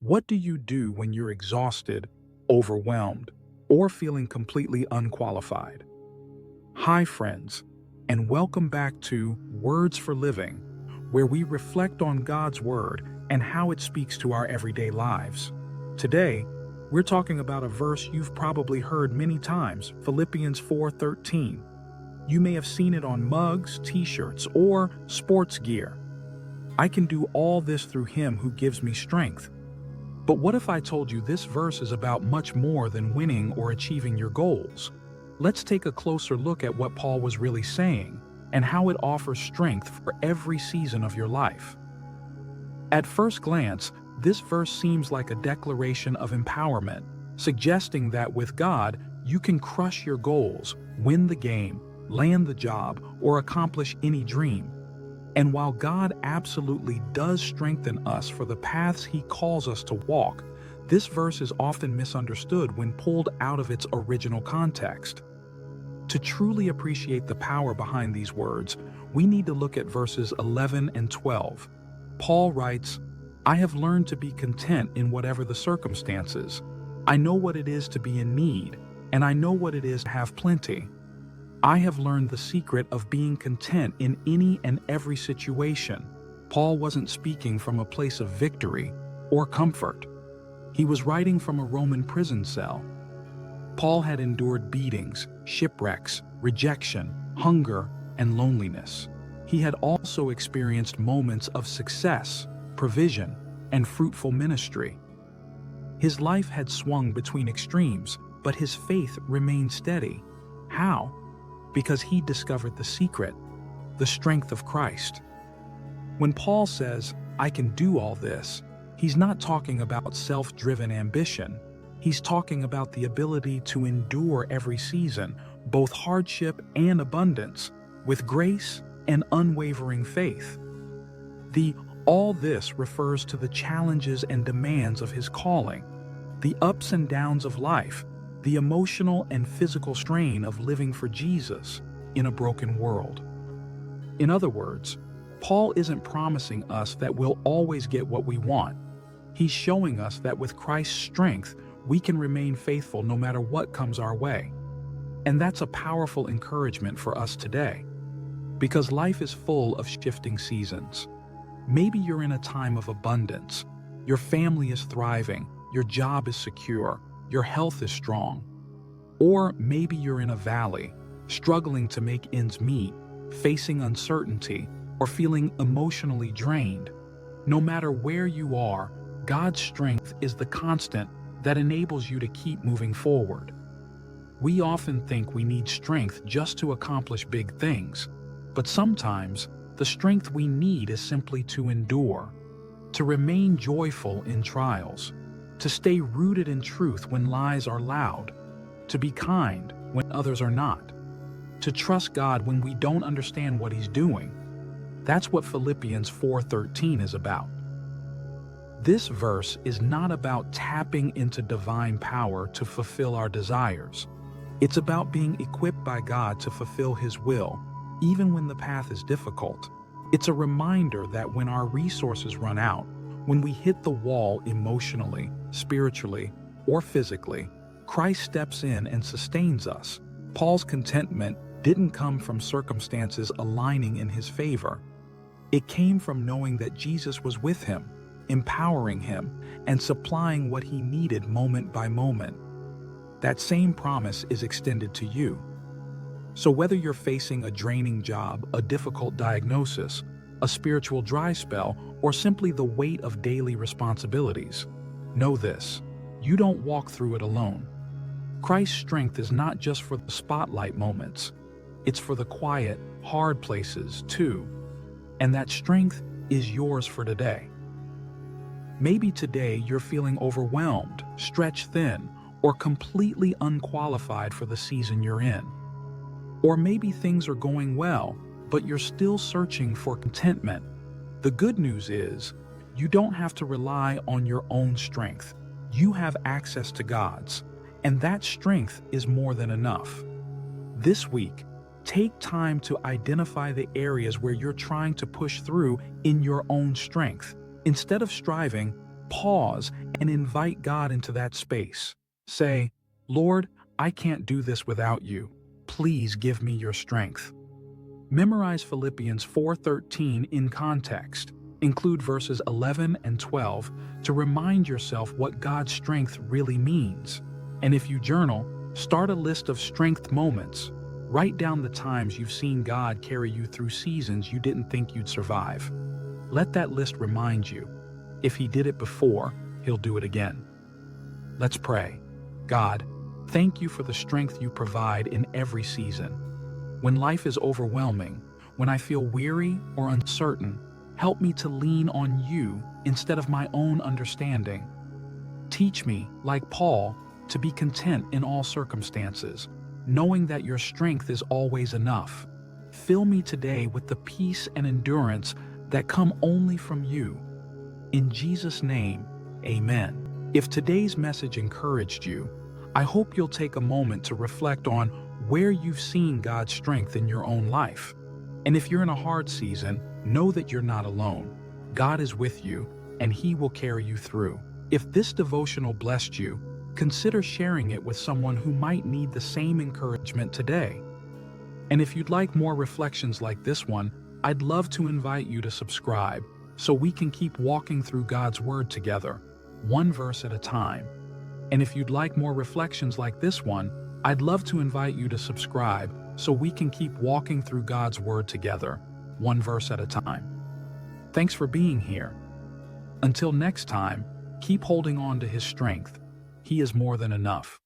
What do you do when you're exhausted, overwhelmed, or feeling completely unqualified? Hi, friends, and welcome back to Words for Living, where we reflect on God's Word and how it speaks to our everyday lives. Today, we're talking about a verse you've probably heard many times, Philippians 4:13. You may have seen it on mugs, t-shirts, or sports gear. I can do all this through Him who gives me strength. But what if I told you this verse is about much more than winning or achieving your goals? Let's take a closer look at what Paul was really saying and how it offers strength for every season of your life. At first glance, this verse seems like a declaration of empowerment, suggesting that with God, you can crush your goals, win the game, land the job, or accomplish any dream. And while God absolutely does strengthen us for the paths He calls us to walk, this verse is often misunderstood when pulled out of its original context. To truly appreciate the power behind these words, we need to look at verses 11 and 12. Paul writes, I have learned to be content in whatever the circumstances. I know what it is to be in need, and I know what it is to have plenty. I have learned the secret of being content in any and every situation. Paul wasn't speaking from a place of victory or comfort. He was writing from a Roman prison cell. Paul had endured beatings, shipwrecks, rejection, hunger, and loneliness. He had also experienced moments of success, provision, and fruitful ministry. His life had swung between extremes, but his faith remained steady. How? Because he discovered the secret, the strength of Christ. When Paul says, I can do all this, he's not talking about self-driven ambition. He's talking about the ability to endure every season, both hardship and abundance, with grace and unwavering faith. The all this refers to the challenges and demands of his calling, the ups and downs of life, the emotional and physical strain of living for Jesus in a broken world. In other words, Paul isn't promising us that we'll always get what we want. He's showing us that with Christ's strength, we can remain faithful no matter what comes our way. And that's a powerful encouragement for us today, because life is full of shifting seasons. Maybe you're in a time of abundance. Your family is thriving, your job is secure, your health is strong. Or maybe you're in a valley, struggling to make ends meet, facing uncertainty, or feeling emotionally drained. No matter where you are, God's strength is the constant that enables you to keep moving forward. We often think we need strength just to accomplish big things, but sometimes the strength we need is simply to endure, to remain joyful in trials, to stay rooted in truth when lies are loud, to be kind when others are not, to trust God when we don't understand what He's doing. That's what Philippians 4:13 is about. This verse is not about tapping into divine power to fulfill our desires. It's about being equipped by God to fulfill His will, even when the path is difficult. It's a reminder that when our resources run out, when we hit the wall emotionally, spiritually, or physically, Christ steps in and sustains us. Paul's contentment didn't come from circumstances aligning in his favor. It came from knowing that Jesus was with him, empowering him, and supplying what he needed moment by moment. That same promise is extended to you. So whether you're facing a draining job, a difficult diagnosis, a spiritual dry spell, or simply the weight of daily responsibilities, know this: you don't walk through it alone. Christ's strength is not just for the spotlight moments. It's for the quiet, hard places too. And that strength is yours for today. Maybe today you're feeling overwhelmed, stretched thin, or completely unqualified for the season you're in. Or maybe things are going well, but you're still searching for contentment. The good news is, you don't have to rely on your own strength. You have access to God's, and that strength is more than enough. This week, take time to identify the areas where you're trying to push through in your own strength. Instead of striving, Pause and invite God into that space. Say, Lord, I can't do this without you. Please give me your strength. Memorize Philippians 4:13 in context. Include verses 11 and 12 to remind yourself what God's strength really means. And if you journal, start a list of strength moments. Write down the times you've seen God carry you through seasons you didn't think you'd survive. Let that list remind you, if He did it before, He'll do it again. Let's pray. God, thank you for the strength you provide in every season. When life is overwhelming, when I feel weary or uncertain, help me to lean on you instead of my own understanding. Teach me, like Paul, to be content in all circumstances, knowing that your strength is always enough. Fill me today with the peace and endurance that come only from you. In Jesus' name, amen. If today's message encouraged you, I hope you'll take a moment to reflect on where you've seen God's strength in your own life. And if you're in a hard season, know that you're not alone. God is with you, and He will carry you through. If this devotional blessed you, consider sharing it with someone who might need the same encouragement today. And if you'd like more reflections like this one, I'd love to invite you to subscribe so we can keep walking through God's Word together, one verse at a time. And if you'd like more reflections like this one, I'd love to invite you to subscribe so we can keep walking through God's Word together, one verse at a time. Thanks for being here. Until next time, keep holding on to His strength. He is more than enough.